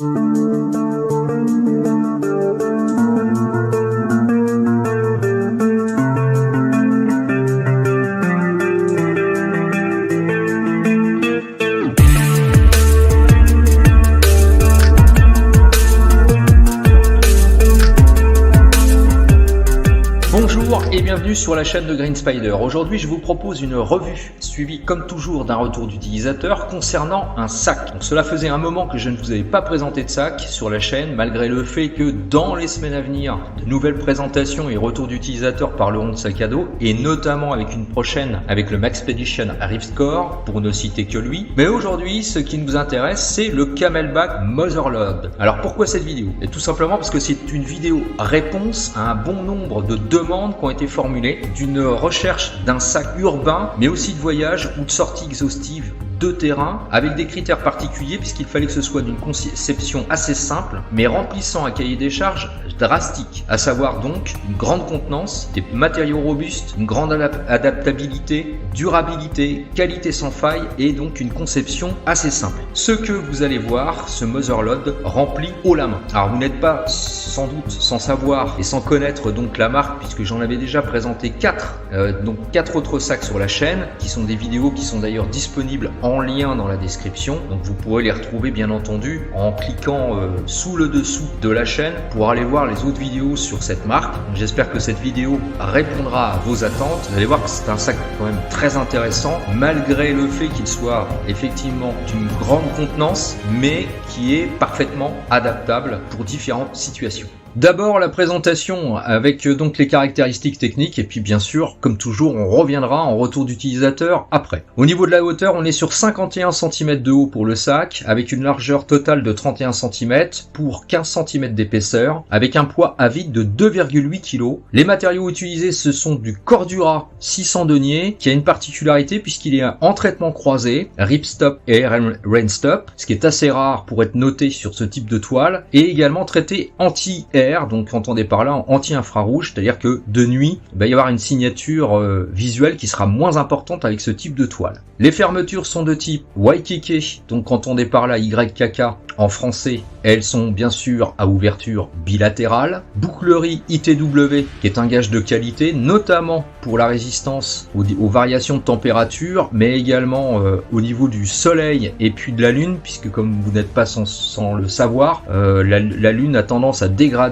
Bonjour et bienvenue sur la chaîne de Green Spider. Aujourd'hui je vous propose une revue suivie comme toujours d'un retour d'utilisateur concernant un sac. Donc, cela faisait un moment que je ne vous avais pas présenté de sac sur la chaîne, malgré le fait que dans les semaines à venir de nouvelles présentations et retours d'utilisateurs parleront de sac à dos, et notamment avec une prochaine avec le Maxpedition Ripscore pour ne citer que lui. Mais aujourd'hui ce qui nous intéresse c'est le Camelback Motherlode. Alors pourquoi cette vidéo? Et tout simplement parce que c'est une vidéo réponse à un bon nombre de demandes qui ont été formulées d'une recherche d'un sac urbain mais aussi de voyage ou de sortie exhaustive de terrain avec des critères particuliers puisqu'il fallait que ce soit d'une conception assez simple mais remplissant un cahier des charges drastique, à savoir donc une grande contenance, des matériaux robustes, une grande adaptabilité, durabilité, qualité sans faille et donc une conception assez simple. Ce que vous allez voir, ce Motherlode rempli haut la main. Alors vous n'êtes pas sans doute sans savoir et sans connaître donc la marque puisque j'en avais déjà présenté 4 autres sacs sur la chaîne qui sont des vidéos qui sont d'ailleurs disponibles en lien dans la description, donc vous pourrez les retrouver bien entendu en cliquant sous le dessous de la chaîne pour aller voir les autres vidéos sur cette marque. J'espère que cette vidéo répondra à vos attentes. Vous allez voir que c'est un sac quand même très intéressant malgré le fait qu'il soit effectivement d'une grande contenance mais qui est parfaitement adaptable pour différentes situations. D'abord la présentation avec donc les caractéristiques techniques et puis bien sûr comme toujours on reviendra en retour d'utilisateur après. Au niveau de la hauteur on est sur 51 cm de haut pour le sac avec une largeur totale de 31 cm pour 15 cm d'épaisseur avec un poids à vide de 2,8 kg. Les matériaux utilisés ce sont du Cordura 600 deniers qui a une particularité puisqu'il est en traitement croisé, Ripstop et Rainstop, ce qui est assez rare pour être noté sur ce type de toile, et également traité anti-air. Donc entendez par là anti-infrarouge, c'est-à-dire que de nuit il va y avoir une signature visuelle qui sera moins importante avec ce type de toile. Les fermetures sont de type Waikiki, donc entendez par là YKK en français, elles sont bien sûr à ouverture bilatérale. Bouclerie ITW qui est un gage de qualité, notamment pour la résistance aux variations de température, mais également au niveau du soleil et puis de la lune, puisque comme vous n'êtes pas sans le savoir, la lune a tendance à dégrader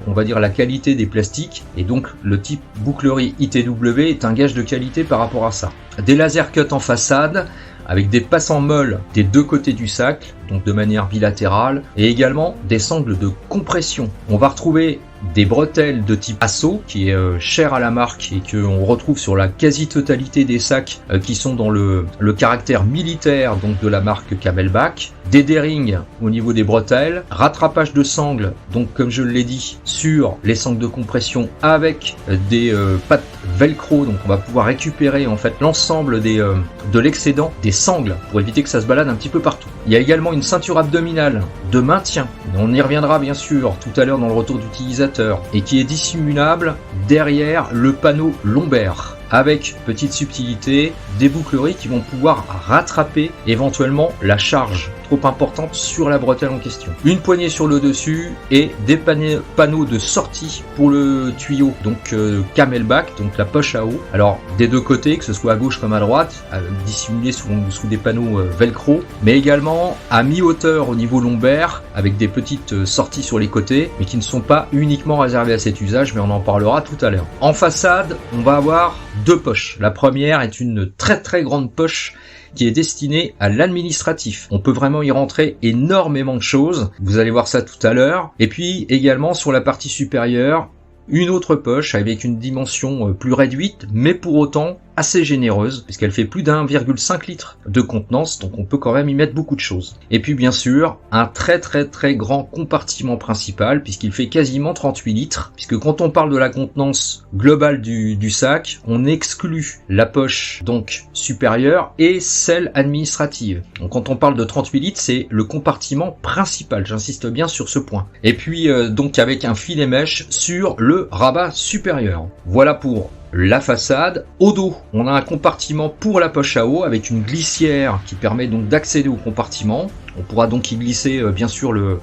on va dire la qualité des plastiques, et donc le type bouclerie ITW est un gage de qualité par rapport à ça. Des laser cut en façade avec des passants molles des deux côtés du sac, donc de manière bilatérale, et également des sangles de compression. On va retrouver des bretelles de type Asso qui est cher à la marque et que on retrouve sur la quasi-totalité des sacs qui sont dans le caractère militaire donc de la marque Camelback. Des D-rings au niveau des bretelles, rattrapage de sangles donc comme je l'ai dit sur les sangles de compression avec des pattes velcro, donc on va pouvoir récupérer en fait l'ensemble de l'excédent des sangles pour éviter que ça se balade un petit peu partout. Il y a également une ceinture abdominale de maintien, on y reviendra bien sûr tout à l'heure dans le retour d'utilisateur, et qui est dissimulable derrière le panneau lombaire avec, petite subtilité, des boucleries qui vont pouvoir rattraper éventuellement la charge trop importante sur la bretelle en question. Une poignée sur le dessus et des panneaux de sortie pour le tuyau, donc Camelback, donc la poche à eau. Alors des deux côtés, que ce soit à gauche comme à droite, dissimulés sous des panneaux velcro, mais également à mi-hauteur au niveau lombaire, avec des petites sorties sur les côtés, mais qui ne sont pas uniquement réservées à cet usage, mais on en parlera tout à l'heure. En façade, on va avoir deux poches. La première est une très grande poche qui est destinée à l'administratif. On peut vraiment y rentrer énormément de choses. Vous allez voir ça tout à l'heure. Et puis également sur la partie supérieure, une autre poche avec une dimension plus réduite, mais pour autant assez généreuse, puisqu'elle fait plus d'1,5 litre de contenance, donc on peut quand même y mettre beaucoup de choses. Et puis bien sûr, un très grand compartiment principal, puisqu'il fait quasiment 38 litres, puisque quand on parle de la contenance globale du sac, on exclut la poche donc supérieure et celle administrative. Donc quand on parle de 38 litres, c'est le compartiment principal, j'insiste bien sur ce point. Et puis donc avec un filet mèche sur le rabat supérieur. Voilà pour la façade. Au dos, on a un compartiment pour la poche à eau avec une glissière qui permet donc d'accéder au compartiment. On pourra donc y glisser bien sûr le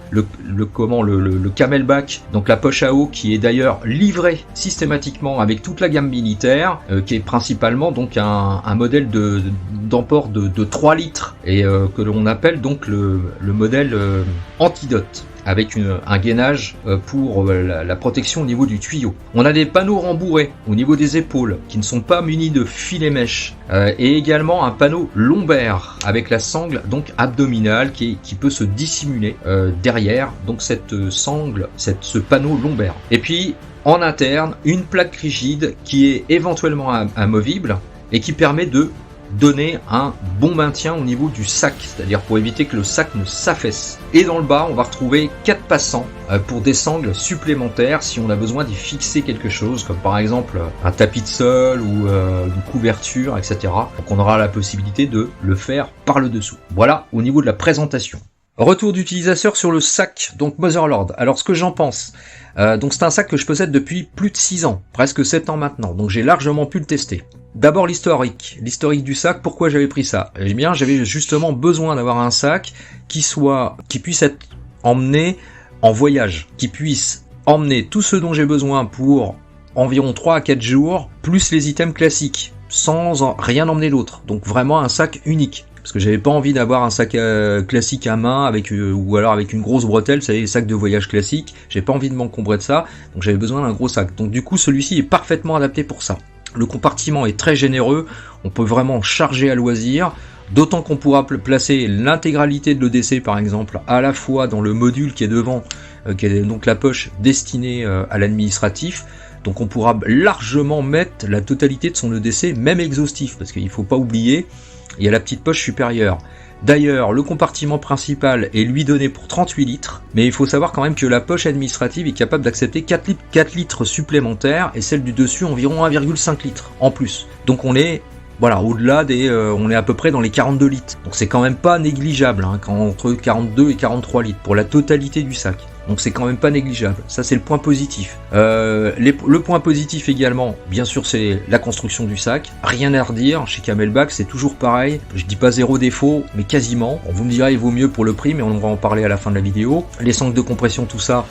camelback, donc la poche à eau qui est d'ailleurs livrée systématiquement avec toute la gamme militaire, qui est principalement donc un modèle d'emport de 3 litres et que l'on appelle donc le modèle antidote, avec un gainage pour la protection au niveau du tuyau. On a des panneaux rembourrés au niveau des épaules qui ne sont pas munis de filets mèche, et également un panneau lombaire avec la sangle donc abdominale qui peut se dissimuler derrière donc cette sangle, ce panneau lombaire. Et puis en interne une plaque rigide qui est éventuellement amovible et qui permet de donner un bon maintien au niveau du sac, c'est-à-dire pour éviter que le sac ne s'affaisse. Et dans le bas, on va retrouver 4 passants pour des sangles supplémentaires si on a besoin d'y fixer quelque chose, comme par exemple un tapis de sol ou une couverture, etc. Donc on aura la possibilité de le faire par le dessous. Voilà au niveau de la présentation. Retour d'utilisateur sur le sac, donc Motherlord. Alors ce que j'en pense, donc c'est un sac que je possède depuis plus de 6 ans, presque 7 ans maintenant, donc j'ai largement pu le tester. D'abord l'historique du sac, pourquoi j'avais pris ça? Eh bien j'avais justement besoin d'avoir un sac qui puisse être emmené en voyage, qui puisse emmener tout ce dont j'ai besoin pour environ 3 à 4 jours, plus les items classiques, sans rien emmener d'autre, donc vraiment un sac unique. Parce que j'avais pas envie d'avoir un sac classique à main ou alors avec une grosse bretelle, vous savez, les sacs de voyage classiques, j'ai pas envie de m'encombrer de ça, donc j'avais besoin d'un gros sac. Donc du coup celui-ci est parfaitement adapté pour ça. Le compartiment est très généreux, on peut vraiment charger à loisir, d'autant qu'on pourra placer l'intégralité de l'EDC par exemple à la fois dans le module qui est devant, qui est donc la poche destinée à l'administratif. Donc on pourra largement mettre la totalité de son EDC, même exhaustif, parce qu'il ne faut pas oublier, il y a la petite poche supérieure. D'ailleurs, le compartiment principal est lui donné pour 38 litres, mais il faut savoir quand même que la poche administrative est capable d'accepter 4 litres supplémentaires, et celle du dessus environ 1,5 litres en plus. Donc on est au-delà on est à peu près dans les 42 litres. Donc c'est quand même pas négligeable, entre 42 et 43 litres pour la totalité du sac. Donc c'est quand même pas négligeable, ça c'est le point positif. Le point positif également, bien sûr, c'est la construction du sac. Rien à redire, chez Camelback c'est toujours pareil, je dis pas zéro défaut, mais quasiment. Bon, vous me direz il vaut mieux pour le prix, mais on va en parler à la fin de la vidéo. Les sangles de compression, tout ça,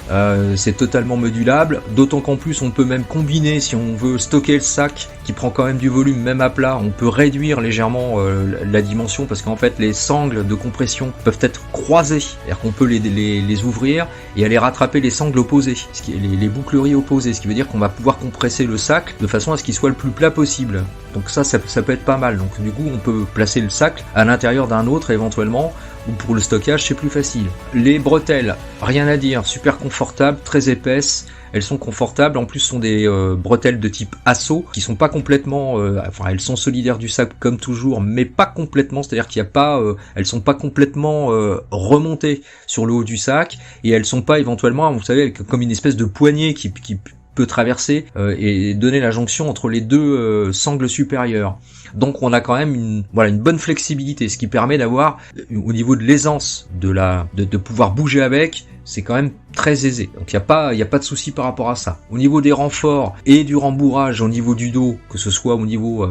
c'est totalement modulable, d'autant qu'en plus on peut même combiner, si on veut stocker le sac, qui prend quand même du volume, même à plat, on peut réduire légèrement la dimension, parce qu'en fait les sangles de compression peuvent être croisées, c'est-à-dire qu'on peut les ouvrir et aller rattraper les sangles opposées, les boucleries opposées, ce qui veut dire qu'on va pouvoir compresser le sac de façon à ce qu'il soit le plus plat possible. Donc ça peut être pas mal. Donc du coup on peut placer le sac à l'intérieur d'un autre éventuellement, ou pour le stockage c'est plus facile. Les bretelles, rien à dire, super confortables, très épaisses. Elles sont confortables, en plus ce sont des bretelles de type Asso qui sont pas complètement, elles sont solidaires du sac comme toujours, mais pas complètement, c'est-à-dire qu'il y a pas, elles sont pas complètement remontées sur le haut du sac, et elles sont pas éventuellement, vous savez, comme une espèce de poignée qui peut traverser et donner la jonction entre les deux sangles supérieures. Donc on a quand même une bonne flexibilité, ce qui permet d'avoir, au niveau de l'aisance de pouvoir bouger avec, c'est quand même très aisé. Donc il y a pas de souci par rapport à ça. Au niveau des renforts et du rembourrage au niveau du dos, que ce soit au niveau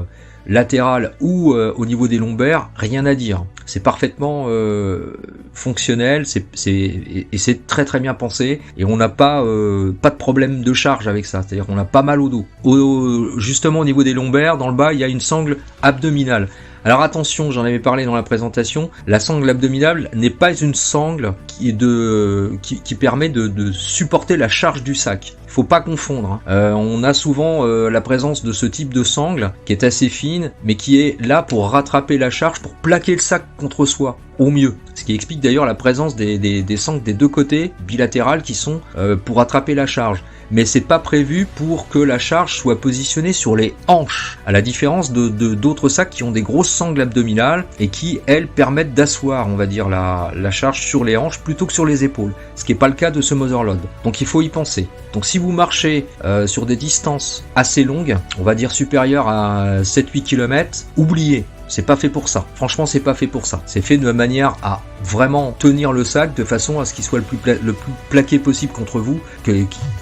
latéral ou au niveau des lombaires, rien à dire. C'est parfaitement fonctionnel, et c'est très très bien pensé, et on n'a pas de problème de charge avec ça, c'est-à-dire qu'on a pas mal au dos. Justement au niveau des lombaires, dans le bas, il y a une sangle abdominale. Alors attention, j'en avais parlé dans la présentation, la sangle abdominale n'est pas une sangle qui permet de supporter la charge du sac. Il faut pas confondre. On a souvent la présence de ce type de sangle qui est assez fine, mais qui est là pour rattraper la charge, pour plaquer le sac contre soi au mieux. Ce qui explique d'ailleurs la présence des sangles des deux côtés bilatérales qui sont pour rattraper la charge. Mais c'est pas prévu pour que la charge soit positionnée sur les hanches, à la différence d'autres sacs qui ont des grosses sangles abdominales et qui, elles, permettent d'asseoir, on va dire, la charge sur les hanches plutôt que sur les épaules, ce qui n'est pas le cas de ce Motherlord. Donc il faut y penser. Donc si vous marchez sur des distances assez longues, on va dire supérieures à 7-8 km, oubliez. C'est pas fait pour ça. Franchement, c'est pas fait pour ça. C'est fait de manière à vraiment tenir le sac de façon à ce qu'il soit le plus plaqué possible contre vous, que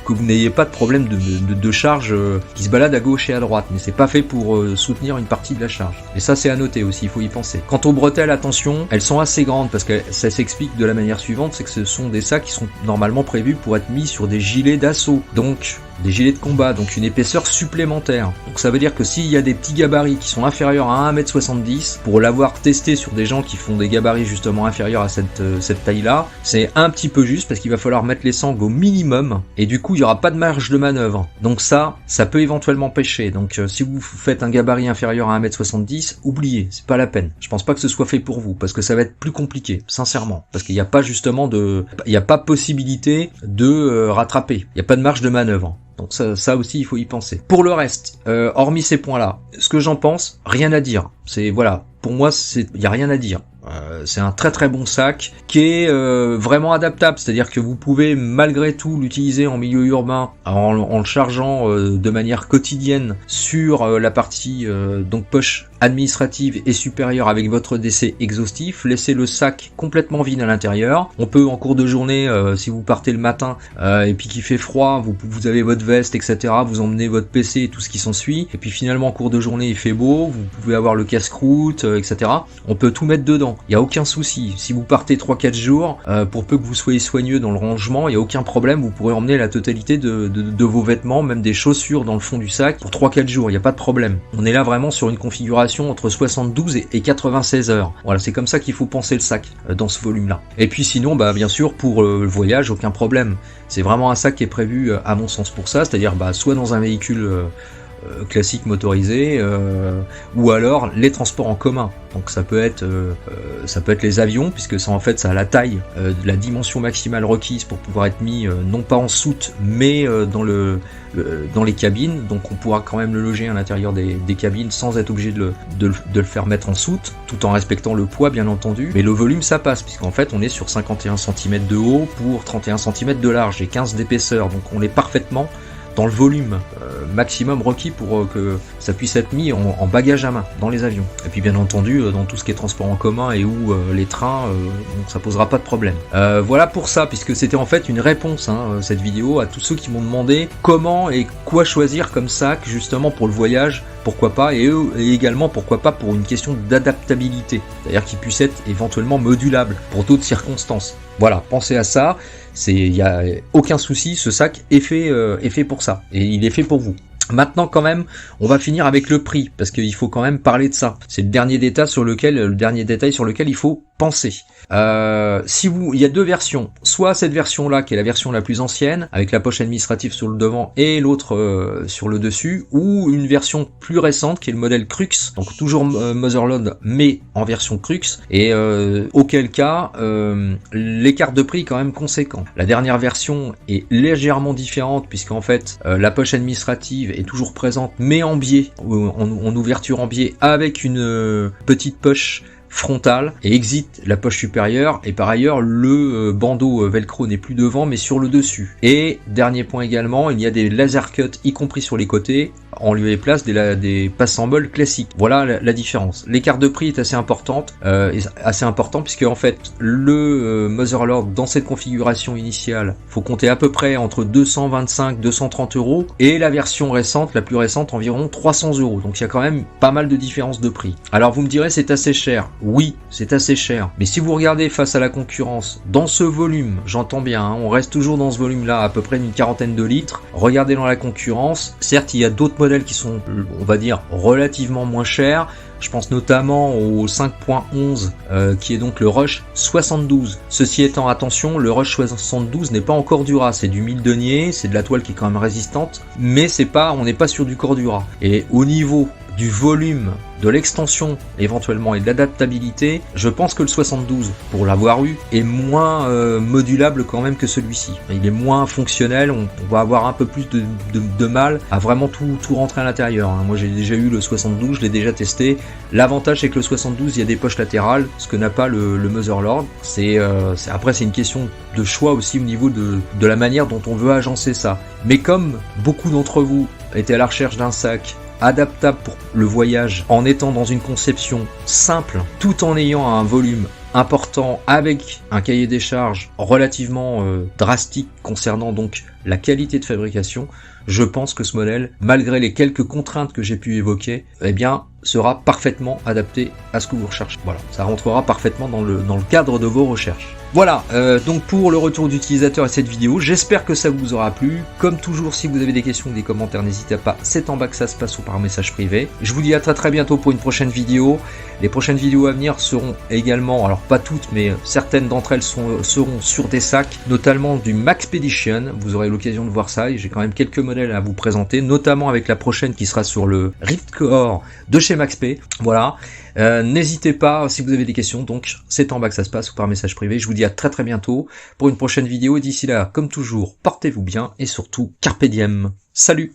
vous n'ayez pas de problème de charge qui se balade à gauche et à droite, mais c'est pas fait pour soutenir une partie de la charge. Et ça c'est à noter aussi, il faut y penser. Quant aux bretelles, attention, elles sont assez grandes parce que ça s'explique de la manière suivante, c'est que ce sont des sacs qui sont normalement prévus pour être mis sur des gilets d'assaut, donc des gilets de combat, donc une épaisseur supplémentaire. Donc ça veut dire que s'il y a des petits gabarits qui sont inférieurs à 1m70, pour l'avoir testé sur des gens qui font des gabarits justement inférieurs à cette taille-là, c'est un petit peu juste parce qu'il va falloir mettre les sangles au minimum et du coup il n'y aura pas de marge de manœuvre. Donc ça peut éventuellement pêcher. Donc si vous faites un gabarit inférieur à 1m70, oubliez, c'est pas la peine. Je pense pas que ce soit fait pour vous parce que ça va être plus compliqué, sincèrement, parce qu'il n'y a pas justement il n'y a pas possibilité de rattraper, il n'y a pas de marge de manœuvre. Donc ça aussi il faut y penser. Pour le reste, hormis ces points-là, ce que j'en pense, rien à dire. C'est voilà, pour moi il y a rien à dire. C'est un très très bon sac qui est vraiment adaptable, c'est-à-dire que vous pouvez malgré tout l'utiliser en milieu urbain en le chargeant de manière quotidienne sur la partie donc poche administrative et supérieure avec votre DC exhaustif, laissez le sac complètement vide à l'intérieur. On peut en cours de journée, si vous partez le matin et puis qu'il fait froid, vous avez votre veste, etc. Vous emmenez votre PC et tout ce qui s'ensuit, et puis finalement en cours de journée il fait beau, vous pouvez avoir le casse-croûte, etc. On peut tout mettre dedans, il n'y a aucun souci. Si vous partez 3-4 jours, pour peu que vous soyez soigneux dans le rangement, il n'y a aucun problème, vous pourrez emmener la totalité de vos vêtements, même des chaussures dans le fond du sac pour 3-4 jours, il n'y a pas de problème. On est là vraiment sur une configuration entre 72 et 96 heures. Voilà, c'est comme ça qu'il faut penser le sac dans ce volume-là. Et puis sinon, bien sûr, pour le voyage, aucun problème. C'est vraiment un sac qui est prévu, à mon sens, pour ça, c'est-à-dire soit dans un véhicule classique motorisé, ou alors les transports en commun. Donc ça peut être les avions, puisque ça en fait ça a la taille, la dimension maximale requise pour pouvoir être mis non pas en soute, mais dans les cabines. Donc on pourra quand même le loger à l'intérieur des cabines sans être obligé de le faire mettre en soute, tout en respectant le poids bien entendu. Mais le volume ça passe, puisqu'en fait on est sur 51 cm de haut pour 31 cm de large et 15 d'épaisseur. Donc on est parfaitement dans le volume maximum requis pour que ça puisse être mis en bagage à main dans les avions. Et puis bien entendu dans tout ce qui est transport en commun et ou les trains, donc ça posera pas de problème. Voilà pour ça, puisque c'était en fait une réponse cette vidéo à tous ceux qui m'ont demandé comment et quoi choisir comme sac justement pour le voyage, pourquoi pas, et également pourquoi pas pour une question d'adaptabilité, c'est-à-dire qu'il puisse être éventuellement modulable pour d'autres circonstances. Voilà, pensez à ça, il y a aucun souci, ce sac est fait pour ça, et il est fait pour vous. Maintenant quand même, on va finir avec le prix, parce qu'il faut quand même parler de ça. C'est le dernier détail sur lequel il faut penser. Il y a deux versions, soit cette version là qui est la version la plus ancienne avec la poche administrative sur le devant et l'autre sur le dessus, ou une version plus récente qui est le modèle Crux, donc toujours Motherlode mais en version Crux, et auquel cas l'écart de prix est quand même conséquent. La dernière version est légèrement différente puisqu'en fait la poche administrative est toujours présente mais en biais, en ouverture en biais, avec une petite poche frontale et exit la poche supérieure, et par ailleurs le bandeau velcro n'est plus devant mais sur le dessus. Et dernier point également, il y a des laser cuts y compris sur les côtés en lieu et place des pass-symboles classiques. Voilà la différence. L'écart de prix est assez important puisque en fait le Motherlord dans cette configuration initiale, faut compter à peu près entre 225-230 euros, et la version récente, la plus récente, environ 300 euros. Donc il y a quand même pas mal de différence de prix. Alors vous me direz c'est assez cher. Oui, c'est assez cher. Mais si vous regardez face à la concurrence, dans ce volume, j'entends bien, on reste toujours dans ce volume-là, à peu près d'une quarantaine de litres. Regardez dans la concurrence. Certes, il y a d'autres modèles qui sont, on va dire, relativement moins chers. Je pense notamment au 5.11 qui est donc le Rush 72. Ceci étant, attention, le Rush 72 n'est pas en Cordura, c'est du 1000 deniers, c'est de la toile qui est quand même résistante, mais on n'est pas sur du Cordura. Et au niveau du volume, de l'extension éventuellement et de l'adaptabilité, je pense que le 72, pour l'avoir eu, est moins modulable quand même que celui-ci. Il est moins fonctionnel, on va avoir un peu plus de mal à vraiment tout rentrer à l'intérieur. Moi j'ai déjà eu le 72, je l'ai déjà testé. L'avantage c'est que le 72, il y a des poches latérales, ce que n'a pas le Motherlord. Après c'est une question de choix aussi au niveau de la manière dont on veut agencer ça. Mais comme beaucoup d'entre vous étaient à la recherche d'un sac adaptable pour le voyage en étant dans une conception simple tout en ayant un volume important avec un cahier des charges relativement drastique concernant donc la qualité de fabrication, je pense que ce modèle, malgré les quelques contraintes que j'ai pu évoquer, eh bien, sera parfaitement adapté à ce que vous recherchez. Voilà, ça rentrera parfaitement dans le cadre de vos recherches. Voilà, donc pour le retour d'utilisateur et cette vidéo, j'espère que ça vous aura plu. Comme toujours, si vous avez des questions ou des commentaires, n'hésitez pas, c'est en bas que ça se passe ou par message privé. Je vous dis à très bientôt pour une prochaine vidéo. Les prochaines vidéos à venir seront également, alors pas toutes, mais certaines d'entre elles seront sur des sacs, notamment du Maxpedition. Vous aurez l'occasion de voir ça et j'ai quand même quelques modèles à vous présenter, notamment avec la prochaine qui sera sur le Ripcore de chez Maxp. Voilà. N'hésitez pas si vous avez des questions, donc c'est en bas que ça se passe ou par message privé. Je vous dis à très bientôt pour une prochaine vidéo et d'ici là, comme toujours, portez-vous bien et surtout carpe diem. Salut!